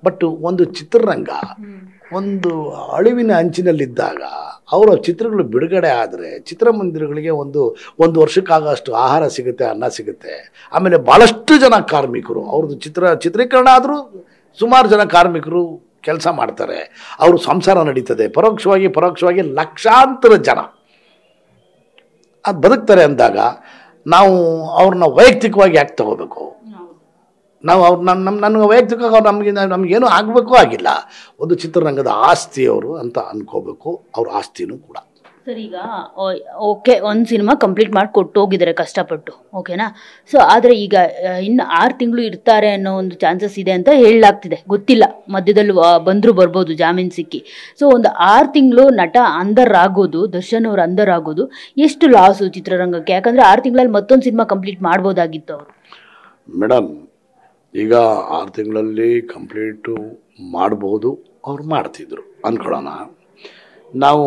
But ಒಂದು ಚಿತ್ರರಂಗ ಒಂದು ಅಳಿವಿನ ಅಂಚಿನಲ್ಲಿದ್ದಾಗ ಅವರ ಚಿತ್ರಗಳು ಬಿಡುಗಡೆ ಆದರೆ ಚಿತ್ರಮಂದಿರಗಳಿಗೆ ಒಂದು ವರ್ಷಕ್ಕಾಗಷ್ಟು ಆಹಾರ ಸಿಗುತ್ತೆ, ಅನ್ನ ಸಿಗುತ್ತೆ. ಆಮೇಲೆ ಭಾಳಷ್ಟು ಜನ ಕಾರ್ಮಿಕರು ಅವ್ರದ್ದು ಚಿತ್ರೀಕರಣ ಆದರೂ ಸುಮಾರು ಜನ ಕಾರ್ಮಿಕರು ಕೆಲಸ ಮಾಡ್ತಾರೆ, ಅವರು ಸಂಸಾರ ನಡೀತದೆ. ಪರೋಕ್ಷವಾಗಿ ಲಕ್ಷಾಂತರ ಜನ ಅದು ಬದುಕ್ತಾರೆ ಅಂದಾಗ ನಾವು ಅವ್ರನ್ನ ವೈಯಕ್ತಿಕವಾಗಿ ಯಾಕೆ ತಗೋಬೇಕು? ನಾವು ಅವ್ರು ನನಗೆ ವೈಯಕ್ತಿಕವಾಗಿ ನಮಗೇನು ಆಗಬೇಕು ಆಗಿಲ್ಲ. ಒಂದು ಚಿತ್ರರಂಗದ ಆಸ್ತಿಯವರು ಅಂತ ಅನ್ಕೋಬೇಕು, ಅವ್ರ ಆಸ್ತಿನೂ ಕೂಡ. ಸರ್, ಈಗ ಓಕೆ, ಒಂದು ಸಿನಿಮಾ ಕಂಪ್ಲೀಟ್ ಮಾಡಿ ಕೊಟ್ಟು ಹೋಗಿದ್ದಾರೆ ಕಷ್ಟಪಟ್ಟು, ಓಕೆನಾ? ಸೊ ಆದರೆ ಈಗ ಇನ್ನು 6 ತಿಂಗಳು ಇರ್ತಾರೆ ಅನ್ನೋ ಒಂದು ಚಾನ್ಸಸ್ ಇದೆ ಅಂತ ಹೇಳಲಾಗ್ತಿದೆ, ಗೊತ್ತಿಲ್ಲ, ಮಧ್ಯದಲ್ಲಿ ಬರ್ಬೋದು ಜಾಮೀನು ಸಿಕ್ಕಿ. ಸೊ ಒಂದು 6 ತಿಂಗಳು ನಟ ಅಂಧರಾಗೋದು, ದರ್ಶನ್ ಅವರು ಅಂಧರಾಗೋದು ಎಷ್ಟು ಲಾಸು ಚಿತ್ರರಂಗಕ್ಕೆ? ಯಾಕಂದರೆ 6 ತಿಂಗಳಲ್ಲಿ ಮತ್ತೊಂದು ಸಿನಿಮಾ ಕಂಪ್ಲೀಟ್ ಮಾಡ್ಬೋದಾಗಿತ್ತು ಅವರು. ಮೇಡಮ್, ಈಗ 6 ತಿಂಗಳಲ್ಲಿ ಕಂಪ್ಲೀಟು ಮಾಡ್ಬೋದು, ಅವ್ರು ಮಾಡ್ತಿದ್ರು ಅಂದ್ಕೊಳ್ಳೋಣ. ನಾವು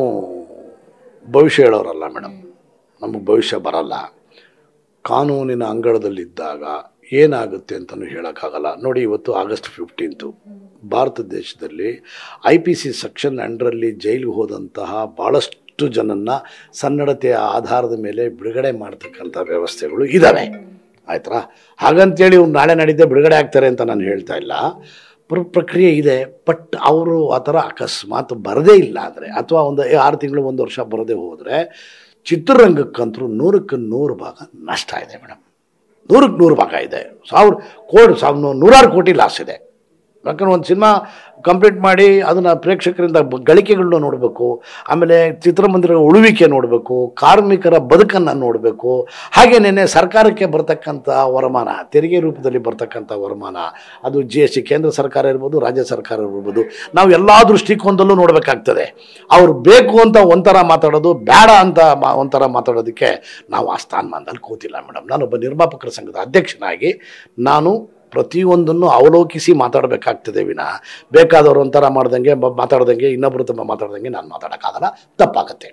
ಭವಿಷ್ಯ ಹೇಳೋರಲ್ಲ ಮೇಡಮ್, ನಮಗೆ ಭವಿಷ್ಯ ಬರಲ್ಲ. ಕಾನೂನಿನ ಅಂಗಳದಲ್ಲಿದ್ದಾಗ ಏನಾಗುತ್ತೆ ಅಂತಲೂ ಹೇಳೋಕ್ಕಾಗಲ್ಲ. ನೋಡಿ, ಇವತ್ತು ಆಗಸ್ಟ್ 15 ಭಾರತ ದೇಶದಲ್ಲಿ IPC ಸೆಕ್ಷನ್ 100ರಲ್ಲಿ ಜೈಲಿಗೆ ಹೋದಂತಹ ಭಾಳಷ್ಟು ಜನನ್ನ ಸನ್ನಡತೆಯ ಆಧಾರದ ಮೇಲೆ ಬಿಡುಗಡೆ ಮಾಡ್ತಕ್ಕಂಥ ವ್ಯವಸ್ಥೆಗಳು ಇದ್ದಾವೆ, ಆಯ್ತಾ? ಹಾಗಂತೇಳಿ ಇವ್ರು ನಾಳೆ ನಾಡಿದ್ದೆ ಬಿಡುಗಡೆ ಆಗ್ತಾರೆ ಅಂತ ನಾನು ಹೇಳ್ತಾ ಇಲ್ಲ. ಪ್ರಕ್ರಿಯೆ ಇದೆ. ಬಟ್ ಅವರು ಆ ಥರ ಅಕಸ್ಮಾತ್ ಬರದೇ ಇಲ್ಲ ಅಂದರೆ, ಅಥವಾ ಒಂದು 6 ತಿಂಗಳು 1 ವರ್ಷ ಬರದೇ ಹೋದರೆ ಚಿತ್ರರಂಗಕ್ಕಂತರೂ 100ಕ್ಕೆ 100 ಭಾಗ ನಷ್ಟ ಇದೆ ಮೇಡಮ್. 100ಕ್ಕೆ 100 ಭಾಗ ಇದೆ. 100 ಕೋಟಿ ಲಾಸ್ ಇದೆ. ಯಾಕಂದ್ರೆ ಒಂದು ಸಿನಿಮಾ ಕಂಪ್ಲೀಟ್ ಮಾಡಿ ಅದನ್ನು ಪ್ರೇಕ್ಷಕರಿಂದ ಗಳಿಕೆಗಳನ್ನ ನೋಡಬೇಕು, ಆಮೇಲೆ ಚಿತ್ರಮಂದಿರಗಳ ಉಳುವಿಕೆ ನೋಡಬೇಕು, ಕಾರ್ಮಿಕರ ಬದುಕನ್ನು ನೋಡಬೇಕು, ಹಾಗೇನೇ ಸರ್ಕಾರಕ್ಕೆ ಬರ್ತಕ್ಕಂಥ ವರಮಾನ, ತೆರಿಗೆ ರೂಪದಲ್ಲಿ ಬರ್ತಕ್ಕಂಥ ವರಮಾನ, ಅದು GST ಕೇಂದ್ರ ಸರ್ಕಾರ ಇರ್ಬೋದು, ರಾಜ್ಯ ಸರ್ಕಾರ ಇರ್ಬೋದು, ನಾವು ಎಲ್ಲ ದೃಷ್ಟಿಕೋನದಲ್ಲೂ ನೋಡಬೇಕಾಗ್ತದೆ. ಅವ್ರು ಬೇಕು ಅಂತ ಒಂಥರ ಮಾತಾಡೋದು, ಬೇಡ ಅಂತ ಒಂಥರ ಮಾತಾಡೋದಕ್ಕೆ ನಾವು ಆ ಸ್ಥಾನಮಾನದಲ್ಲಿ ಕೂತಿಲ್ಲ ಮೇಡಮ್. ನಾನೊಬ್ಬ ನಿರ್ಮಾಪಕರ ಸಂಘದ ಅಧ್ಯಕ್ಷನಾಗಿ ನಾನು ಪ್ರತಿಯೊಂದನ್ನು ಅವಲೋಕಿಸಿ ಮಾತಾಡಬೇಕಾಗ್ತದೆ ವಿನಃ ಬೇಕಾದವರು ಒಂಥರ ಮಾಡ್ದಂಗೆ ಮಾತಾಡ್ದಂಗೆ ಇನ್ನೊಬ್ಬರು ತುಂಬ ಮಾತಾಡ್ದಂಗೆ ನಾನು ಮಾತಾಡೋಕ್ಕಾಗಲ್ಲ, ತಪ್ಪಾಗತ್ತೆ.